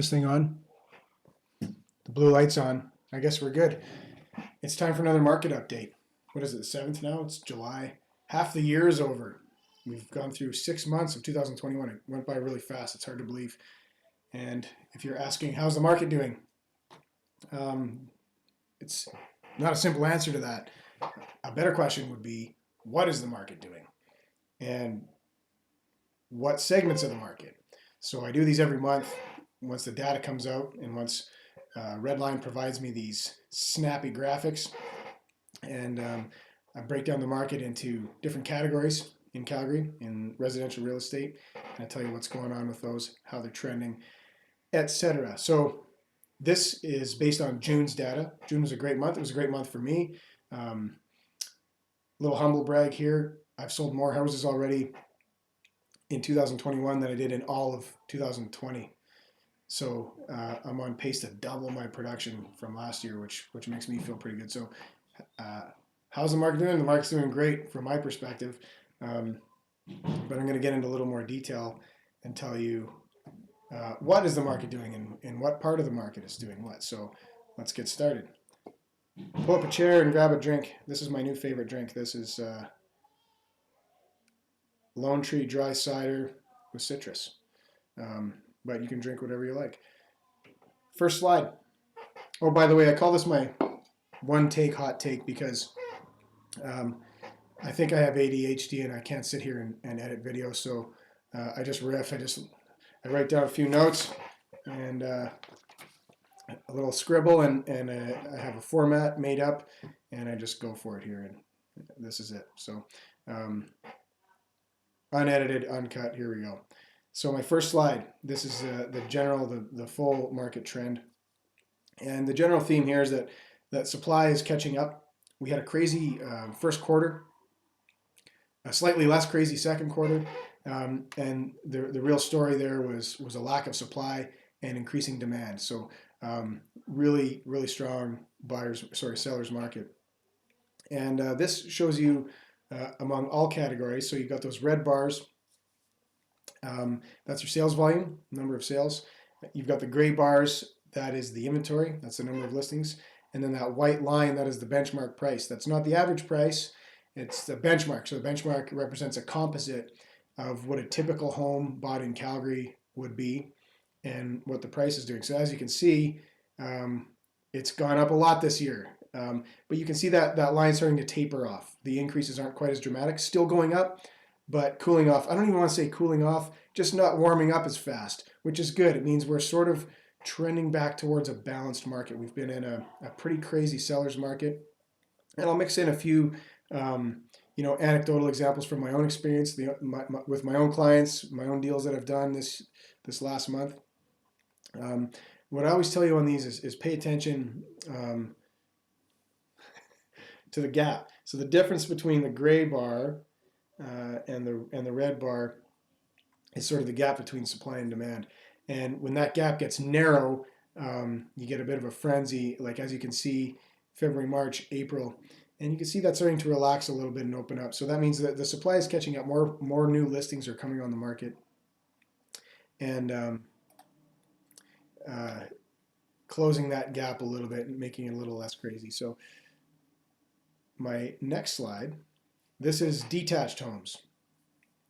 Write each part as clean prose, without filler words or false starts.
this thing on. The blue light's on. I guess we're good. It's time for another market update. What is it, the 7th now? It's July. Half the year is over. We've gone through 6 months of 2021. It went by really fast. It's hard to believe. And if you're asking, how's the market doing? It's not a simple answer to that. A better question would be, what is the market doing? And what segments of the market? So I do these every month. Once the data comes out and once Redline provides me these snappy graphics, and I break down the market into different categories in Calgary in residential real estate, and I tell you what's going on with those, how they're trending, etc. So this is based on June's data. June was a great month. It was a great month for me. Little humble brag here. I've sold more houses already in 2021 than I did in all of 2020. So I'm on pace to double my production from last year, which makes me feel pretty good. So how's the market doing? The market's doing great from my perspective. But I'm going to get into a little more detail and tell you what is the market doing and what part of the market is doing what. So let's get started. Pull up a chair and grab a drink. This is my new favorite drink. This is Lone Tree Dry Cider with citrus. But you can drink whatever you like. First slide. Oh, by the way, I call this my one take hot take because I think I have ADHD and I can't sit here and edit videos. So I just riff. I write down a few notes and a little scribble, and I have a format made up, and I just go for it here. And this is it. So unedited, uncut. Here we go. So my first slide, this is the full market trend. And the general theme here is that supply is catching up. We had a crazy first quarter, a slightly less crazy second quarter. And the real story there was a lack of supply and increasing demand. So really, really strong sellers market. And this shows you among all categories. So you've got those red bars. That's your sales volume, number of sales. You've got the gray bars, that is the inventory, that's the number of listings. And then that white line, that is the benchmark price. That's not the average price, it's the benchmark. So the benchmark represents a composite of what a typical home bought in Calgary would be and what the price is doing. So as you can see, it's gone up a lot this year. But you can see that line starting to taper off. The increases aren't quite as dramatic, still going up, but cooling off. I don't even want to say cooling off, just not warming up as fast, which is good. It means we're sort of trending back towards a balanced market. We've been in a pretty crazy seller's market. And I'll mix in a few anecdotal examples from my own experience with my own clients, my own deals that I've done this last month. What I always tell you on these is pay attention to the gap. So the difference between the gray bar and the red bar is sort of the gap between supply and demand. And when that gap gets narrow, you get a bit of a frenzy, like as you can see, February, March, April, and you can see that starting to relax a little bit and open up. So that means that the supply is catching up. More new listings are coming on the market, and closing that gap a little bit and making it a little less crazy. So my next slide. This is detached homes,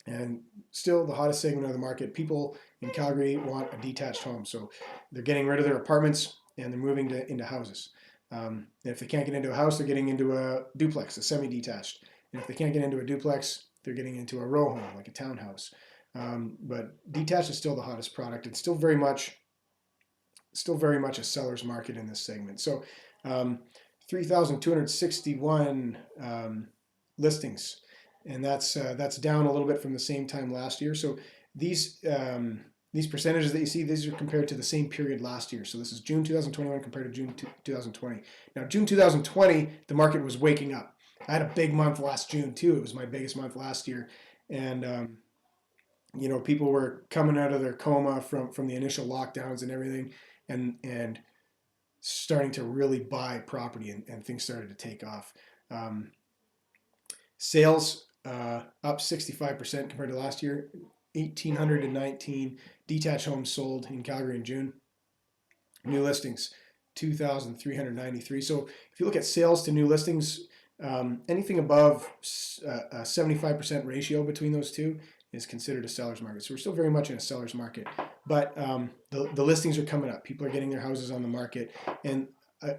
and still the hottest segment of the market. People in Calgary want a detached home, so they're getting rid of their apartments and they're moving into houses. And if they can't get into a house, they're getting into a duplex, a semi-detached. And if they can't get into a duplex, they're getting into a row home, like a townhouse. But detached is still the hottest product. It's still very much a seller's market in this segment. So 3,261 listings, and that's down a little bit from the same time last year. So these percentages that you see, these are compared to the same period last year. So this is June 2021 compared to June 2020. Now June 2020, the market was waking up. I had a big month last June too. It was my biggest month last year, and people were coming out of their coma from the initial lockdowns and everything, and starting to really buy property, and things started to take off. Sales up 65% compared to last year. 1,819 detached homes sold in Calgary in June. New listings, 2,393. So if you look at sales to new listings, anything above a 75% ratio between those two is considered a seller's market. So we're still very much in a seller's market, but the listings are coming up. People are getting their houses on the market, and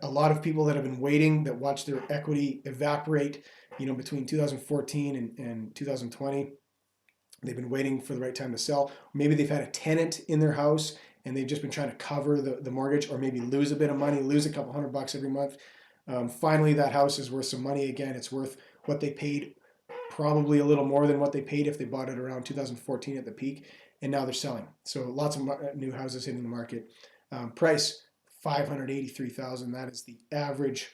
a lot of people that have been waiting, that watched their equity evaporate, between 2014 and 2020. They've been waiting for the right time to sell. Maybe they've had a tenant in their house and they've just been trying to cover the mortgage, or maybe lose a bit of money, lose a couple $100 every month. Finally, that house is worth some money again. It's worth what they paid, probably a little more than what they paid if they bought it around 2014 at the peak, and now they're selling. So lots of new houses hitting the market. Price $583,000. That is the average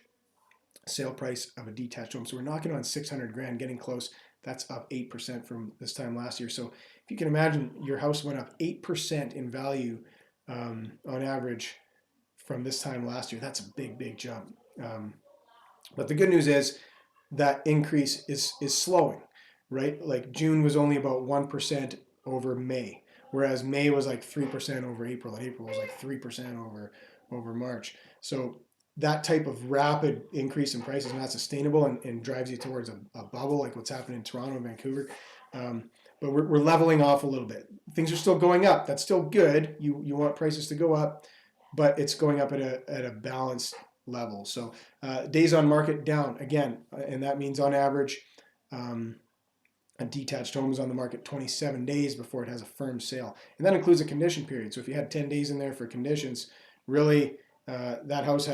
sale price of a detached home. So we're knocking on 600 grand, getting close. That's up 8% from this time last year. So if you can imagine, your house went up 8% in value on average from this time last year. That's a big, big jump. But the good news is that increase is slowing, right? Like June was only about 1% over May, whereas May was like 3% over April, and April was like 3% over March. So that type of rapid increase in price is not sustainable, and drives you towards a bubble like what's happening in Toronto and Vancouver. But we're leveling off a little bit. Things are still going up. That's still good. You want prices to go up, but it's going up at a balanced level. So days on market down again, and that means on average, a detached home is on the market 27 days before it has a firm sale, and that includes a condition period. So if you had 10 days in there for conditions, really that house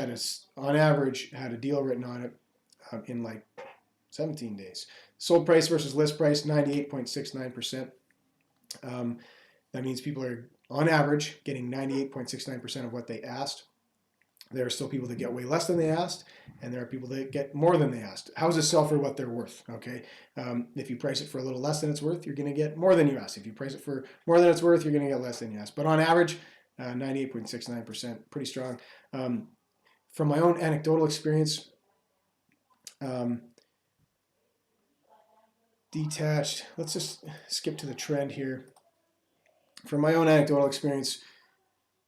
on average had a deal written on it in like 17 days. Sold price versus list price, 98.69%. That means people are on average getting 98.69% of what they asked. There are still people that get way less than they asked, and there are people that get more than they asked. Houses sell for what they're worth, okay? If you price it for a little less than it's worth, you're going to get more than you asked. If you price it for more than it's worth, you're going to get less than you asked. But on average, 98.69%, pretty strong. From my own anecdotal experience, detached, let's just skip to the trend here. From my own anecdotal experience,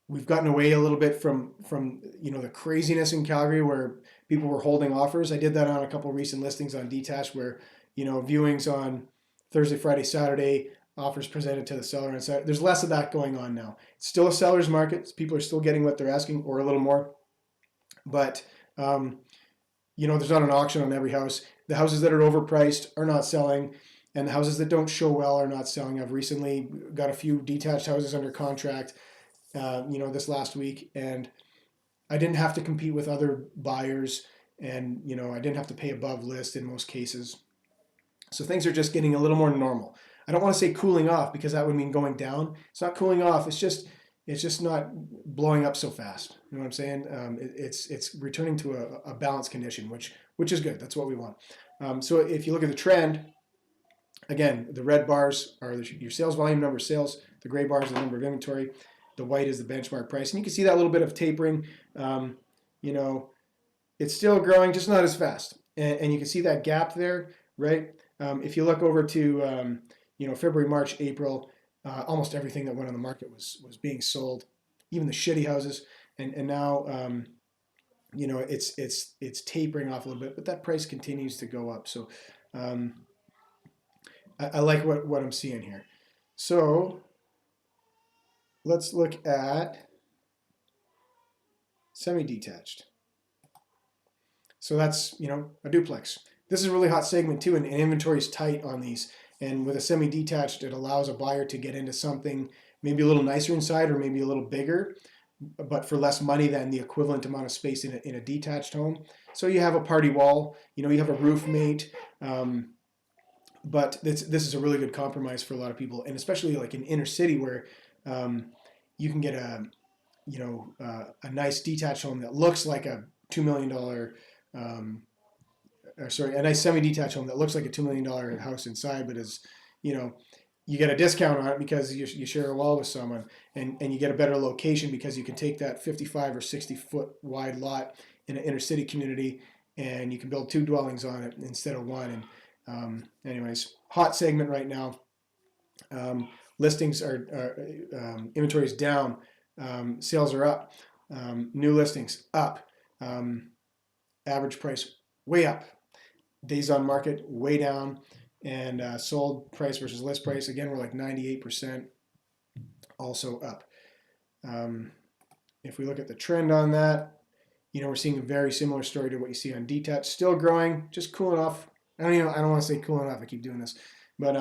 we've gotten away a little bit from the craziness in Calgary where people were holding offers. I did that on a couple of recent listings on detached where viewings on Thursday, Friday, Saturday, offers presented to the seller, and so there's less of that going on now. It's still a seller's market. People are still getting what they're asking or a little more, but there's not an auction on every house. The houses that are overpriced are not selling, and the houses that don't show well are not selling. I've recently got a few detached houses under contract this last week, and I didn't have to compete with other buyers, and I didn't have to pay above list in most cases. So things are just getting a little more normal. I don't want to say cooling off, because that would mean going down. It's not cooling off. It's just not blowing up so fast. You know what I'm saying? It's returning to a balanced condition, which is good. That's what we want. So if you look at the trend, again, the red bars are your sales volume, number of sales. The gray bars are the number of inventory. The white is the benchmark price, and you can see that little bit of tapering. It's still growing, just not as fast, and you can see that gap there, right? If you look over to February, March, April, almost everything that went on the market was being sold, even the shitty houses, and now it's tapering off a little bit, but that price continues to go up. So I like what I'm seeing here. So let's look at semi-detached. So that's a duplex. This is a really hot segment too, and inventory is tight on these. And with a semi-detached, it allows a buyer to get into something maybe a little nicer inside, or maybe a little bigger, but for less money than the equivalent amount of space in a detached home. So you have a party wall, you have a roof mate, but this is a really good compromise for a lot of people, and especially like in inner city where you can get a nice detached home that looks like a $2 million a nice semi-detached home that looks like a $2 million house inside, but is, you get a discount on it because you share a wall with someone, and you get a better location because you can take that 55 or 60 foot wide lot in an inner city community, and you can build 2 dwellings on it instead of 1. And anyways, hot segment right now. Listings are inventory is down, sales are up. New listings up. Average price way up. Days on market way down. And sold price versus list price, again, we're like 98% also up. If we look at the trend on that, we're seeing a very similar story to what you see on detached. Still growing, just cooling off. I don't want to say cooling off. I keep doing this, but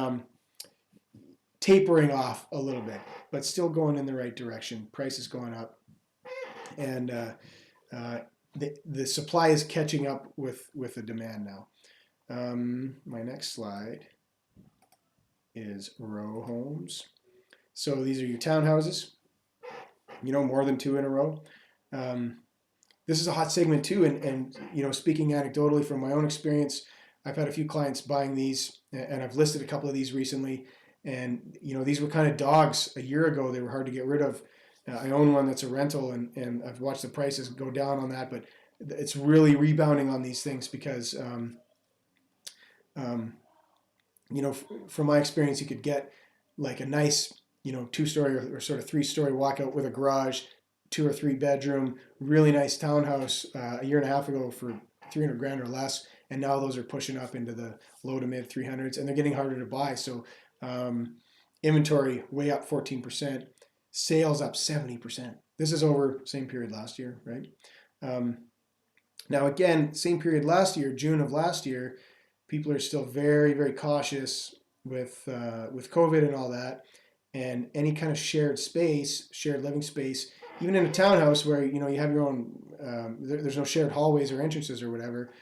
tapering off a little bit, but still going in the right direction. Price is going up, and the supply is catching up with the demand now. My next slide is row homes. So these are your townhouses. More than two in a row. This is a hot segment too, and speaking anecdotally from my own experience, I've had a few clients buying these, and I've listed a couple of these recently. And these were kind of dogs a year ago. They were hard to get rid of. I own one that's a rental, and I've watched the prices go down on that, but it's really rebounding on these things because, from my experience, you could get like a nice, 2-story or sort of 3-story walkout with a garage, 2 or 3 bedroom, really nice townhouse a year and a half ago for 300 grand or less, and now those are pushing up into the low to mid 300s, and they're getting harder to buy. So inventory way up 14%, sales up 70%. This is over same period last year, right? Now again, same period last year, June of last year, people are still very, very cautious with COVID and all that, and any kind of shared space, shared living space, even in a townhouse where you have your own, there's no shared hallways or entrances or whatever.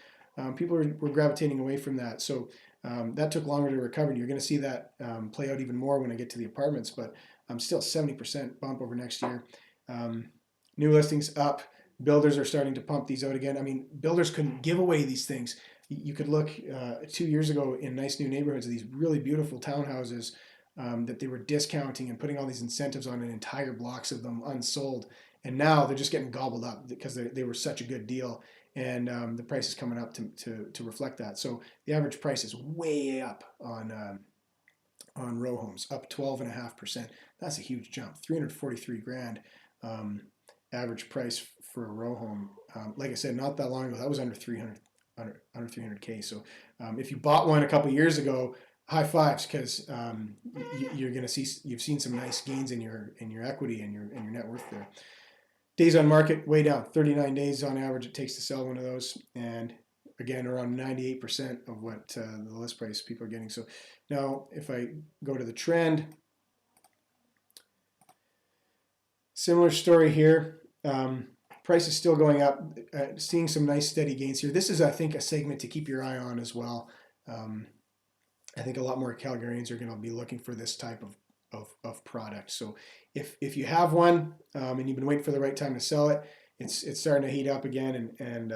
People were gravitating away from that. So that took longer to recover. And you're going to see that play out even more when I get to the apartments, but still 70% bump over next year. New listings up. Builders are starting to pump these out again. I mean, builders couldn't give away these things. You could look 2 years ago in nice new neighborhoods, these really beautiful townhouses that they were discounting and putting all these incentives on, and entire blocks of them unsold. And now they're just getting gobbled up because they were such a good deal. And the price is coming up to reflect that. So the average price is way up on row homes, up 12.5%. That's a huge jump, 343 grand average price for a row home. Like I said, not that long ago, that was under 300K. So if you bought one a couple of years ago, high fives, because you're going to see, you've seen some nice gains in your equity and your net worth there. Days on market way down, 39 days on average it takes to sell one of those, and again around 98% of what the list price people are getting. So now if I go to the trend, similar story here. Price is still going up, seeing some nice steady gains here. This is, I think, a segment to keep your eye on as well. I think a lot more Calgarians are going to be looking for this type of product. So if you have one and you've been waiting for the right time to sell it, it's starting to heat up again. And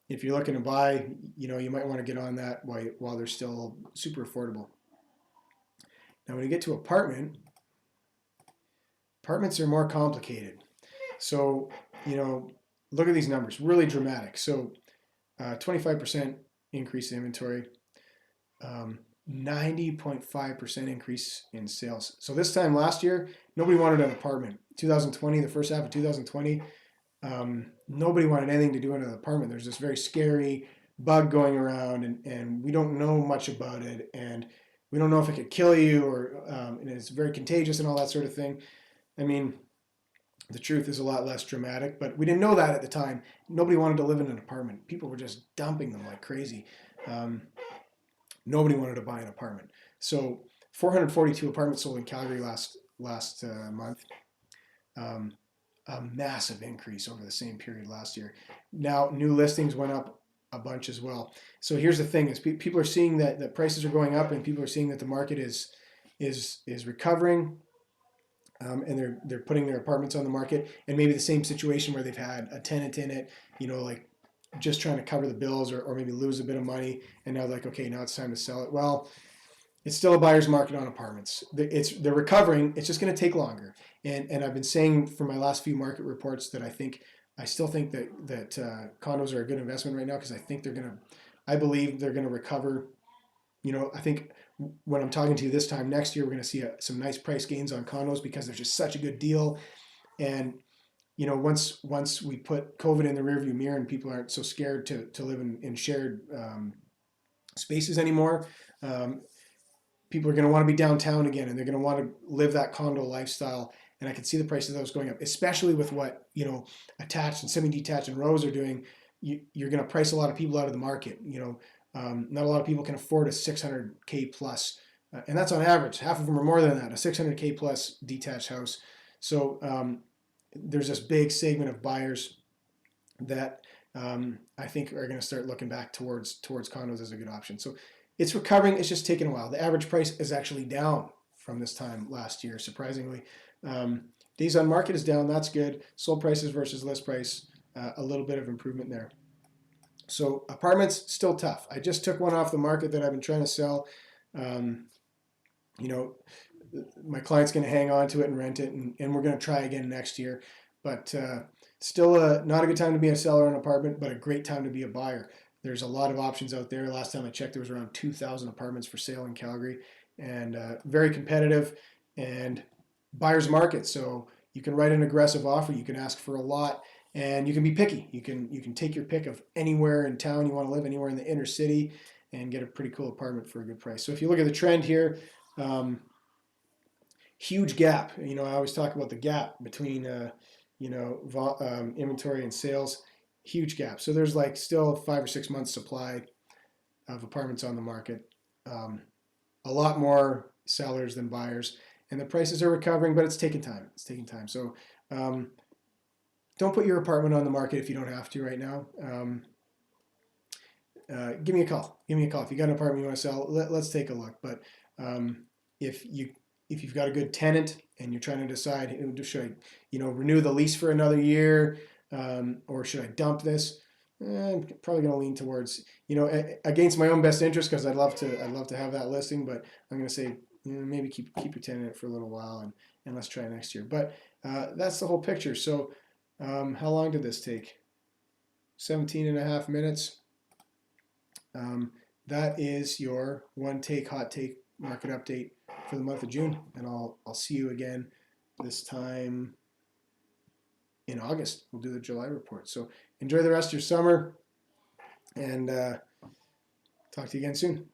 if you're looking to buy, you might want to get on that while they're still super affordable. Now, when you get to apartments are more complicated. So, look at these numbers, really dramatic. So 25% increase in inventory, 90.5% increase in sales. So this time last year, nobody wanted an apartment. 2020, the first half of 2020, nobody wanted anything to do in an apartment. There's this very scary bug going around, and we don't know much about it, and we don't know if it could kill you, or and it's very contagious and all that sort of thing. I mean, the truth is a lot less dramatic, but we didn't know that at the time. Nobody wanted to live in an apartment. People were just dumping them like crazy. Nobody wanted to buy an apartment. So 442 apartments sold in Calgary last month. A massive increase over the same period last year. Now new listings went up a bunch as well. So here's the thing: is people are seeing that prices are going up, and people are seeing that the market is recovering. And they're putting their apartments on the market, and maybe the same situation where they've had a tenant in it, like just trying to cover the bills or maybe lose a bit of money, and now like, okay, now it's time to sell it. Well, it's still a buyer's market on apartments. They're recovering. It's just going to take longer. And I've been saying for my last few market reports that I still think that condos are a good investment right now, because I believe they're going to recover. I think when I'm talking to you this time next year, we're going to see some nice price gains on condos because there's just such a good deal. And once we put COVID in the rearview mirror and people aren't so scared to live in shared spaces anymore, um, people are going to want to be downtown again, and they're going to want to live that condo lifestyle. And I can see the prices of those going up, especially with what attached and semi-detached and rows are doing. You're going to price a lot of people out of the market. Not a lot of people can afford a 600K plus, and that's on average. Half of them are more than that. A 600K plus detached house. So there's this big segment of buyers that I think are going to start looking back towards condos as a good option. So it's recovering. It's just taking a while. The average price is actually down from this time last year, surprisingly. Days on market is down. That's good. Sold prices versus list price, a little bit of improvement there. So apartments still tough. I just took one off the market that I've been trying to sell. Um, you know, my client's going to hang on to it and rent it, and we're going to try again next year. But still, not a good time to be a seller in an apartment, but a great time to be a buyer. There's a lot of options out there. Last time I checked, there was around 2,000 apartments for sale in Calgary, and very competitive and buyer's market. So you can write an aggressive offer. You can ask for a lot, and you can be picky. You can take your pick of anywhere in town you want to live, anywhere in the inner city, and get a pretty cool apartment for a good price. So if you look at the trend here, huge gap. I always talk about the gap between inventory and sales. Huge gap. So there's like still 5 or 6 months supply of apartments on the market. A lot more sellers than buyers, and the prices are recovering, but it's taking time. It's taking time. So don't put your apartment on the market if you don't have to right now. Give me a call. Give me a call if you got an apartment you want to sell. Let's take a look. But if you've got a good tenant and you're trying to decide, should I, renew the lease for another year, or should I dump this? I'm probably going to lean towards, against my own best interest, because I'd love to have that listing, but I'm going to say maybe keep your tenant for a little while and let's try next year. But that's the whole picture. So how long did this take? 17 and a half minutes. That is your one take hot take market update for the month of June, and I'll see you again this time in August. We'll do the July report. So enjoy the rest of your summer, and talk to you again soon.